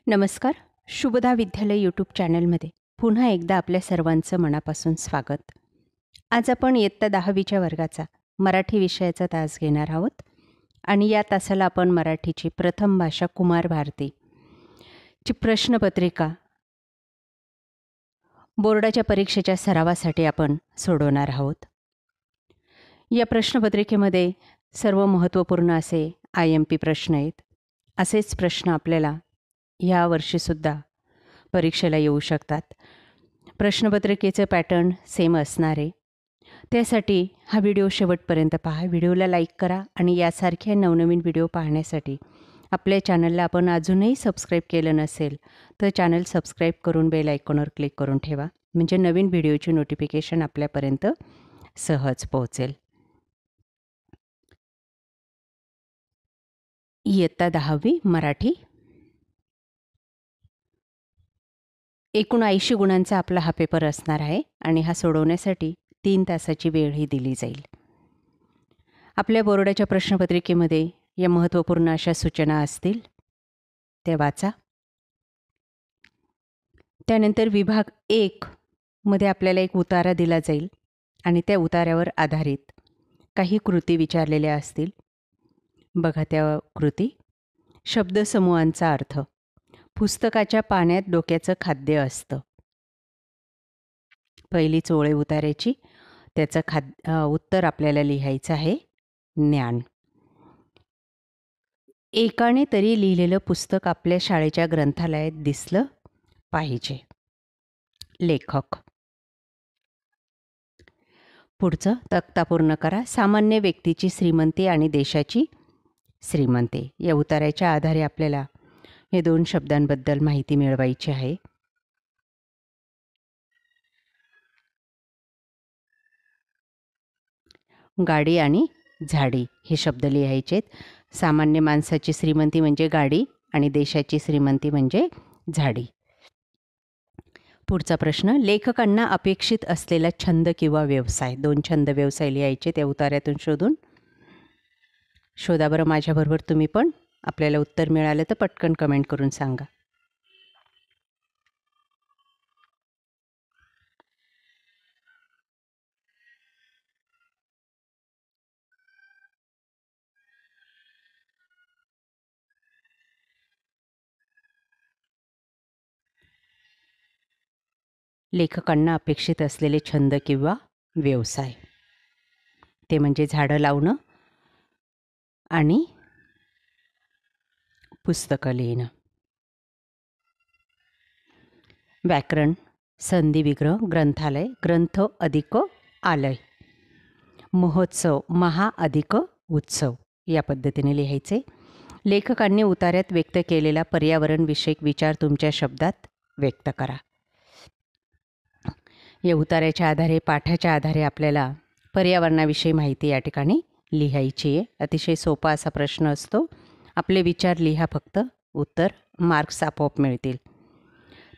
नमस्कार. शुभदा विद्यालय यूट्यूब चॅनलमध्ये पुन्हा एकदा आपल्या सर्वांचं मनापासून स्वागत. आज आपण इयत्ता 10वीच्या वर्गाचा मराठी विषयाचा तास घेणार आहोत आणि या तासाला आपण मराठीची प्रथम भाषा कुमार भारती ची प्रश्नपत्रिका बोर्डाच्या परीक्षेच्या सरावासाठी आपण सोडवणार आहोत. या प्रश्नपत्रिकेमध्ये सर्व महत्त्वपूर्ण असे IMP प्रश्न आहेत. असेच प्रश्न आपल्याला ह्या वर्षीसुद्धा परीक्षेला येऊ शकतात. प्रश्नपत्रिकेचं पॅटर्न सेम असणार आहे. त्यासाठी हा व्हिडिओ शेवटपर्यंत पहा. व्हिडिओला लाईक करा आणि यासारख्या नवनवीन व्हिडिओ पाहण्यासाठी आपल्या चॅनलला आपण अजूनही सबस्क्राईब केलं नसेल तर चॅनल सबस्क्राईब करून बेल आयकॉनवर क्लिक करून ठेवा, म्हणजे नवीन व्हिडिओची नोटिफिकेशन आपल्यापर्यंत सहज पोहोचेल. इयत्ता 10वी मराठी एकूण 80 गुणांचा आपला हा पेपर असणार आहे आणि हा सोडवण्यासाठी 3 तासाची वेळही दिली जाईल. आपल्या बोर्डाच्या प्रश्नपत्रिकेमध्ये या महत्त्वपूर्ण अशा सूचना असतील, त्या वाचा. त्यानंतर विभाग 1 मध्ये आपल्याला एक उतारा दिला जाईल आणि त्या उतार्यावर आधारित काही कृती विचारलेल्या असतील. बघा त्या कृती. शब्दसमूहांचा अर्थ. पुस्तकाच्या पाण्यात डोक्याचं खाद्य असतं. पहिलीच ओळ उतार्याची, त्याचं उत्तर आपल्याला लिहायचं आहे ज्ञान. एकाने तरी लिहिलेलं पुस्तक आपल्या शाळेच्या ग्रंथालयात दिसलं पाहिजे. लेखक. पुढचं तक्ता पूर्ण करा. सामान्य व्यक्तीची श्रीमंती आणि देशाची श्रीमंती या उतार्याच्या आधारे आपल्याला हे 2 शब्दांबद्दल माहिती मिळवायची आहे. गाडी आणि झाडी हे शब्द लिहायचे आहेत. सामान्य माणसाची श्रीमंती म्हणजे गाडी आणि देशाची श्रीमंती म्हणजे झाडी. पुढचा प्रश्न. लेखकांना अपेक्षित असलेला छंद किंवा व्यवसाय. 2 छंद व्यवसाय लिहायचे त्या उतार्यातून शोधा बरं. माझ्याबरोबर तुम्ही पण. आपल्याला उत्तर मिळालं तर पटकन कमेंट करून सांगा. लेखकांना अपेक्षित असलेले छंद किंवा व्यवसाय ते म्हणजे झाडं लावणं आणि पुस्तकं लिहिणं. व्याकरण. संधी विग्रह. ग्रंथालय. ग्रंथ अधिक आलय. महोत्सव. महा अधिक उत्सव या पद्धतीने लिहायचे. लेखकांनी उतार्यात व्यक्त केलेला पर्यावरणविषयक विचार तुमच्या शब्दात व्यक्त करा. या उतार्याच्या आधारे, पाठाच्या आधारे आपल्याला पर्यावरणाविषयी माहिती या ठिकाणी लिहायची आहे. अतिशय सोपा असा प्रश्न असतो. आपले विचार लिहा फक्त, उत्तर मार्क्स आपोआप मिळतील.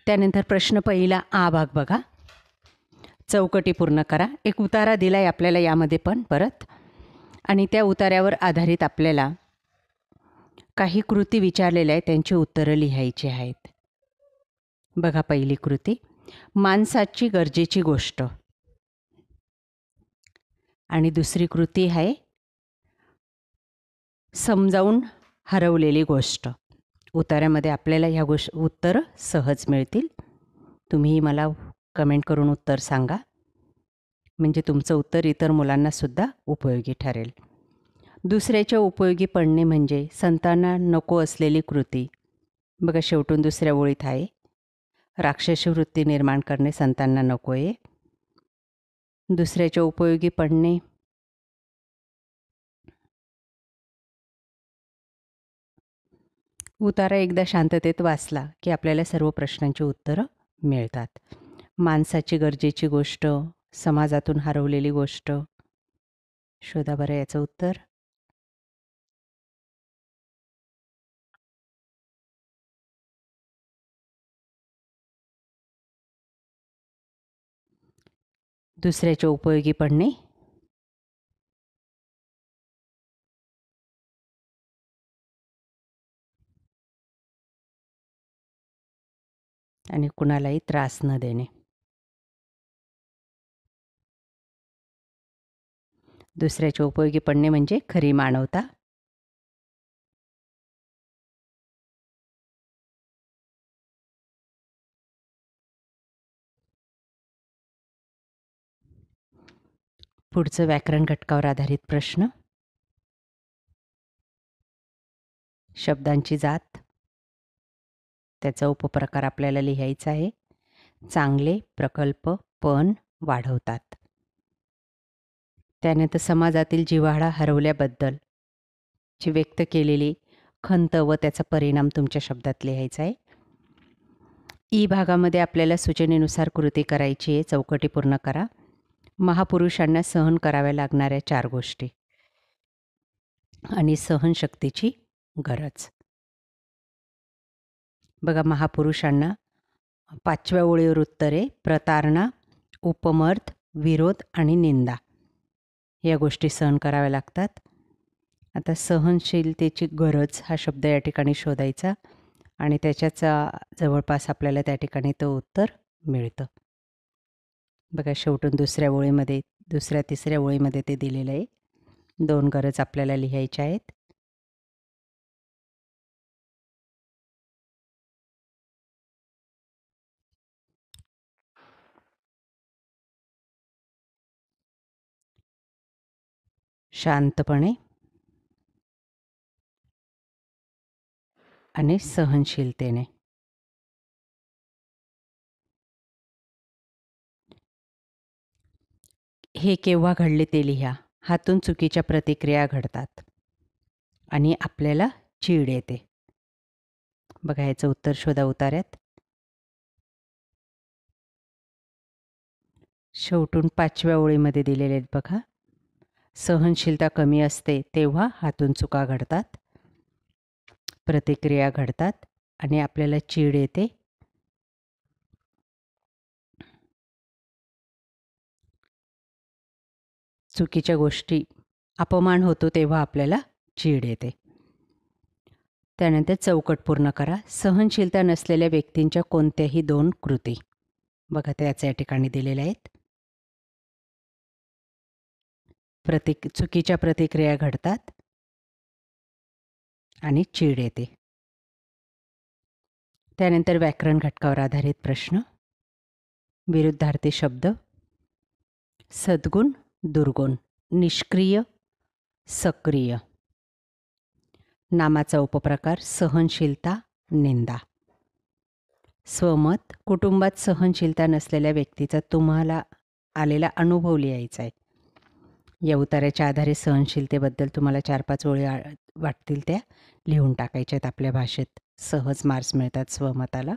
त्यानंतर प्रश्न पहिला आ भाग बघा. चौकटी पूर्ण करा. एक उतारा दिला आहे आपल्याला यामध्ये पण परत, आणि त्या उतार्यावर आधारित आपल्याला काही कृती विचारलेल्या आहेत, त्यांची उत्तरं लिहायची आहेत. बघा पहिली कृती. माणसाची गरजेची गोष्ट. आणि दुसरी कृती आहे समजावून हरवलेली गोष्ट. उतार्यामध्ये आपल्याला ह्या उत्तरं सहज मिळतील. तुम्ही मला कमेंट करून उत्तर सांगा, म्हणजे तुमचं उत्तर इतर मुलांनासुद्धा उपयोगी ठरेल. दुसऱ्याच्या उपयोगी पडणे म्हणजे संतांना नको असलेली कृती. बघा शेवटून दुसऱ्या ओळीत आहे, राक्षसी वृत्ती निर्माण करणे संतांना नको आहे. दुसऱ्याच्या उपयोगी पडणे उतारा एकदा शांततेत वाचला की आपल्याला सर्व प्रश्नांची उत्तरं मिळतात. माणसाची गरजेची गोष्ट, समाजातून हरवलेली गोष्ट. शोधा बरं याचं उत्तर. दुसऱ्याच्या उपयोगी पडणे आणि कुणालाही त्रास न देणे. दुसऱ्याचे उपयोगी पडणे म्हणजे खरी मानवता. पुढचं व्याकरण घटकावर आधारित प्रश्न. शब्दांची जात, त्याचा उपप्रकार आपल्याला लिहायचा आहे. चांगले, प्रकल्प, पण वाढवतात. त्यानंतर समाजातील जिव्हाळा हरवल्याबद्दल ची व्यक्त केलेली खंत व त्याचा परिणाम तुमच्या शब्दात लिहायचा आहे. ई भागामध्ये आपल्याला सूचनेनुसार कृती करायची आहे. चौकटी पूर्ण करा. महापुरुषांना सहन कराव्या लागणाऱ्या 4 गोष्टी आणि सहनशक्तीची गरज. बघा, महापुरुषांना 5व्या ओळीवर उत्तरे प्रतारणा, उपमर्द, विरोध आणि निंदा या गोष्टी सहन कराव्या लागतात. आता सहनशीलतेची गरज हा शब्द या ठिकाणी शोधायचा आणि त्याच्याच जवळपास आपल्याला त्या ठिकाणी तो उत्तर मिळतं. बघा, शेवटून दुसऱ्या तिसऱ्या ओळीमध्ये ते दिलेलं आहे. 2 गरज आपल्याला लिहायच्या आहेत. शांतपणे आणि सहनशीलतेने. हे केव्हा घडले ते लिहा. हातून चुकीच्या प्रतिक्रिया घडतात आणि आपल्याला चीड येते. बघा, याचं उत्तर शोधा उतार्यात. शेवटून 5व्या ओळीमध्ये दिलेले आहेत. बघा, सहनशीलता कमी असते तेव्हा हातून चुका घडतात, प्रतिक्रिया घडतात आणि आपल्याला चीड येते. चुकीच्या गोष्टी अपमान होतो तेव्हा आपल्याला चीड येते. त्यानंतर चौकट पूर्ण करा. सहनशीलता नसलेल्या व्यक्तींच्या कोणत्याही 2 कृती. बघा, त्याच या ठिकाणी दिलेल्या आहेत. चुकीच्या प्रतिक्रिया घडतात आणि चीड येते. त्यानंतर व्याकरण घटकावर आधारित प्रश्न. विरुद्धार्थी शब्द. सद्गुण, दुर्गुण, निष्क्रिय, सक्रिय. नामाचा उपप्रकार सहनशीलता, निंदा. स्वमत. कुटुंबात सहनशीलता नसलेल्या व्यक्तीचा तुम्हाला आलेला अनुभव लिहायचा आहे. या उतार्याच्या आधारे सहनशीलतेबद्दल तुम्हाला 4-5 ओळी वाटतील त्या लिहून टाकायच्या आहेत आपल्या भाषेत. सहज मार्क्स मिळतात स्वमताला.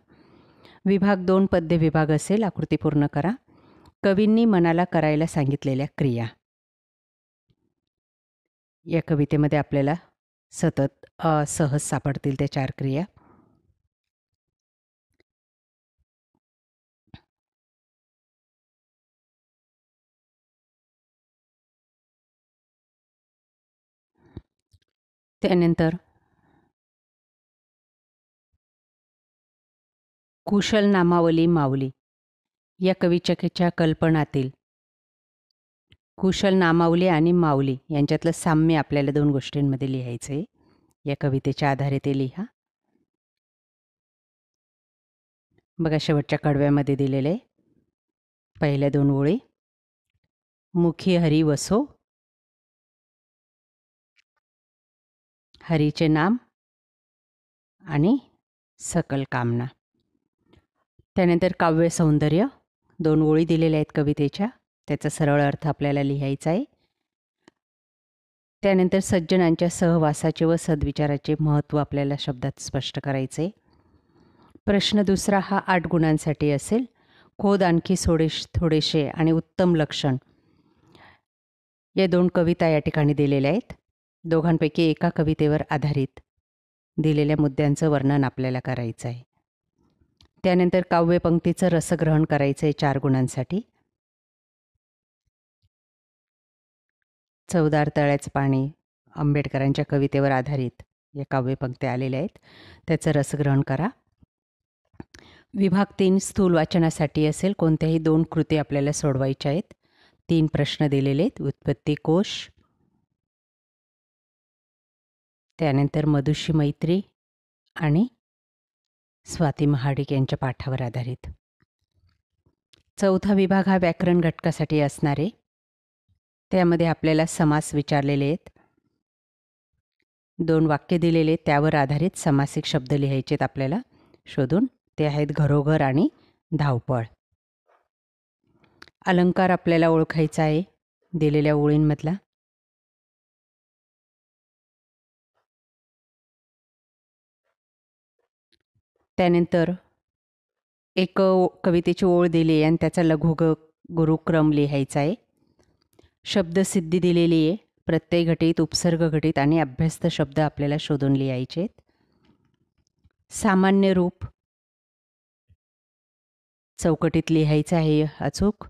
विभाग 2 पद्य विभाग असेल. आकृती पूर्ण करा. कवींनी मनाला करायला सांगितलेल्या क्रिया. या कवितेमध्ये आपल्याला सतत सहज सापडतील त्या 4 क्रिया. त्यानंतर कुशल नामावली माऊली या कविचकेच्या कल्पनातील कुशल नामावली आणि माऊली यांच्यातलं साम्य आपल्याला 2 गोष्टींमध्ये लिहायचं आहे. या कवितेच्या आधारे ते लिहा. बघा, शेवटच्या कडव्यामध्ये दिलेले आहे. पहिल्या 2 ओळी. मुखी हरी वसो, हरीचे नाम आणि सकल कामना. त्यानंतर काव्य सौंदर्य. 2 ओळी दिलेल्या आहेत कवितेच्या. त्याचा सरळ अर्थ आपल्याला लिहायचा आहे. त्यानंतर सज्जनांच्या सहवासाचे व सद्विचाराचे महत्त्व आपल्याला शब्दात स्पष्ट करायचे. प्रश्न दुसरा हा 8 गुणांसाठी असेल. खोद आणखी थोडेसे आणि उत्तम लक्षण या 2 कविता या ठिकाणी दिलेल्या आहेत. दोघांपैकी एका कवितेवर आधारित दिलेल्या मुद्द्यांचं वर्णन आपल्याला करायचं आहे. त्यानंतर काव्यपंक्तीचं रसग्रहण करायचं आहे 4 गुणांसाठी. चवदार तळ्याचं पाणी आंबेडकरांच्या कवितेवर आधारित या काव्यपंक्ती आलेल्या आहेत. त्याचं रसग्रहण करा. विभाग 3 स्थूल वाचनासाठी असेल. कोणत्याही 2 कृती आपल्याला सोडवायच्या आहेत. 3 प्रश्न दिलेले आहेत. उत्पत्ती कोश, त्यानंतर मधुशी मैत्री आणि स्वाती महाडिक यांच्या पाठावर आधारित. चौथा विभाग हा व्याकरण घटकासाठी असणार आहे. त्यामध्ये आपल्याला समास विचारलेले आहेत. 2 वाक्य दिलेले आहेत. त्यावर आधारित समासिक शब्द लिहायचे आहेत आपल्याला शोधून. ते आहेत घरोघर आणि धावपळ. अलंकार आपल्याला ओळखायचा आहे दिलेल्या ओळींमधला. त्यानंतर एक कवितेची ओळ दिली आहे आणि त्याचा लघु गुरुक्रम लिहायचा आहे. शब्दसिद्धी दिलेली आहे. प्रत्यय घटित, उपसर्ग घटित आणि अभ्यस्त शब्द आपल्याला शोधून लिहायचे आहेत. सामान्य रूप चौकटीत लिहायचं आहे अचूक.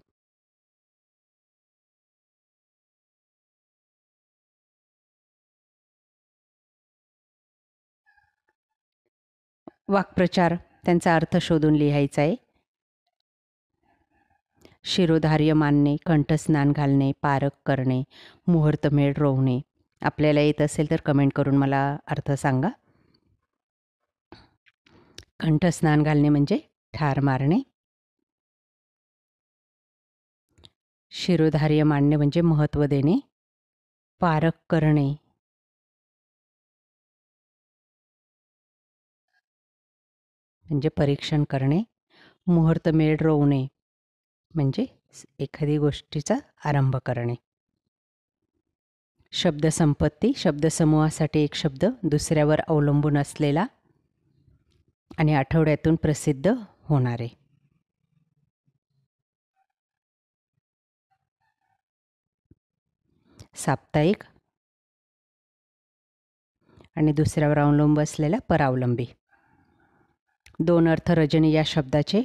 वाक्प्रचार त्यांचा अर्थ शोधून लिहायचा आहे. शिरोधार्य मानणे, कंठस्नान घालणे, पारख करणे, मुहूर्तमेढ रोवणे. आपल्याला येत असेल तर कमेंट करून मला अर्थ सांगा. कंठस्नान घालणे म्हणजे ठार मारणे. शिरोधार्य मानणे म्हणजे महत्त्व देणे. पारख करणे म्हणजे परीक्षण करणे. मुहूर्तमेढ रोवणे म्हणजे एखादी गोष्टीचा आरंभ करणे. शब्दसंपत्ती शब्दसमूहासाठी एक शब्द दुसऱ्यावर अवलंबून असलेला आणि आठवड्यातून प्रसिद्ध होणारे. साप्ताहिक आणि दुसऱ्यावर अवलंबून असलेला परावलंबी. 2 अर्थ रजनी या शब्दाचे.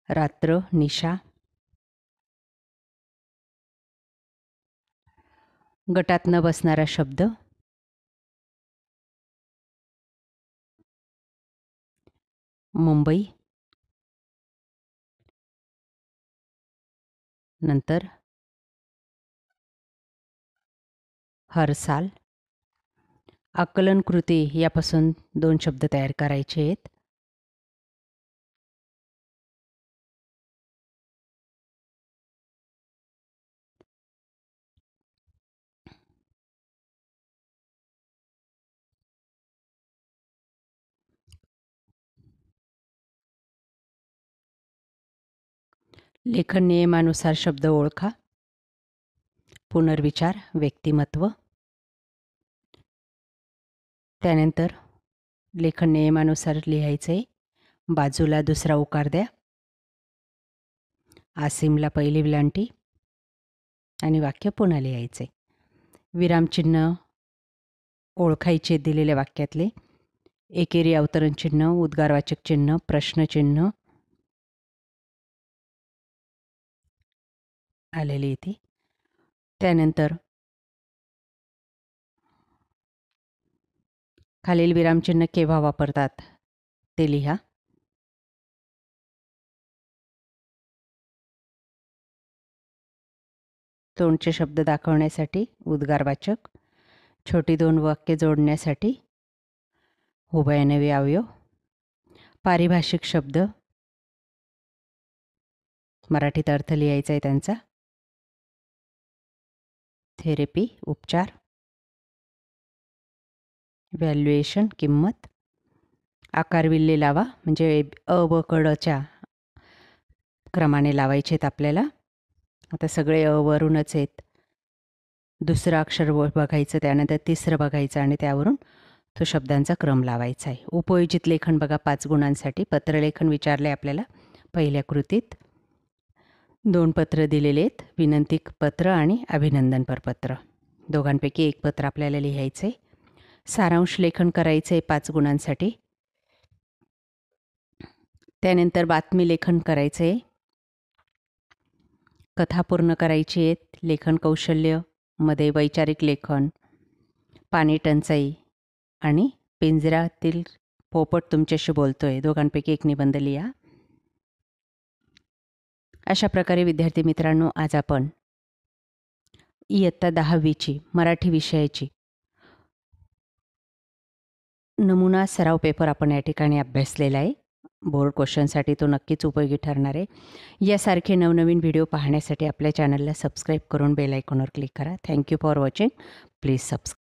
रात्र, निशा. गटात न बसणारा शब्द. मुंबई. नंतर हर साल. आकलन कृती यापासून 2 शब्द तयार करायचे आहेत. लेखन नियमानुसार शब्द ओळखा. पुनर्विचार, व्यक्तिमत्व. त्यानंतर लेखन नियमानुसार लिहायचे. बाजूला दुसरा उकार द्या. आसिमला पहिली विलांटी आणि वाक्य पुन्हा लिहायचे. विरामचिन्ह ओळखायचे दिलेल्या वाक्यातले. एकेरी अवतरण चिन्ह, उद्गारवाचक चिन्ह, प्रश्नचिन्ह आलेली इथे. त्यानंतर खालील विरामचिन्ह केव्हा वापरतात ते लिहा. तोंडचे शब्द दाखवण्यासाठी उद्गारवाचक. छोटी 2 वाक्य जोडण्यासाठी उभयनवी अवयव. पारिभाषिक शब्द मराठीत अर्थ लिहायचा आहे त्यांचा. थेरपी उपचार. व्हॅल्युएशन किंमत. आकारविल्ले लावा म्हणजे अ व कडच्या क्रमाने लावायचे आहेत आपल्याला. आता सगळे अ वरूनच आहेत. दुसरं अक्षर बघायचं, त्यानंतर तिसरं बघायचं आणि त्यावरून तो शब्दांचा क्रम लावायचा आहे. उपयोजित लेखन बघा 5 गुणांसाठी. पत्रलेखन विचारले आपल्याला पहिल्या कृतीत. 2 पत्र दिलेले आहेत. विनंती पत्र आणि अभिनंदन परपत्र. दोघांपैकी एक पत्र आपल्याला लिहायचं आहे. सारांश लेखन करायचं आहे 5 गुणांसाठी. त्यानंतर बातमी लेखन करायचं आहे. कथा पूर्ण करायची आहेत. लेखन कौशल्य मध्ये वैचारिक लेखन, पाणी टंचाई आणि पिंजऱ्यातील पोपट तुमच्याशी बोलतोय, दोघांपैकी एक निबंध लिहा. अशा प्रकारे विद्यार्थी मित्रांनो, आज आपण इयत्ता 10वीची मराठी विषयाची नमुना सराव पेपर आपण या ठिकाणी अभ्यासलेला आहे. बोर्ड क्वेश्चनसाठी तो नक्कीच उपयोगी ठरणार आहे. यासारखे नवनवीन व्हिडिओ पाहण्यासाठी आपल्या चॅनलला सबस्क्राईब करून बेल आयकॉनवर क्लिक करा. Thank you for watching. Please subscribe.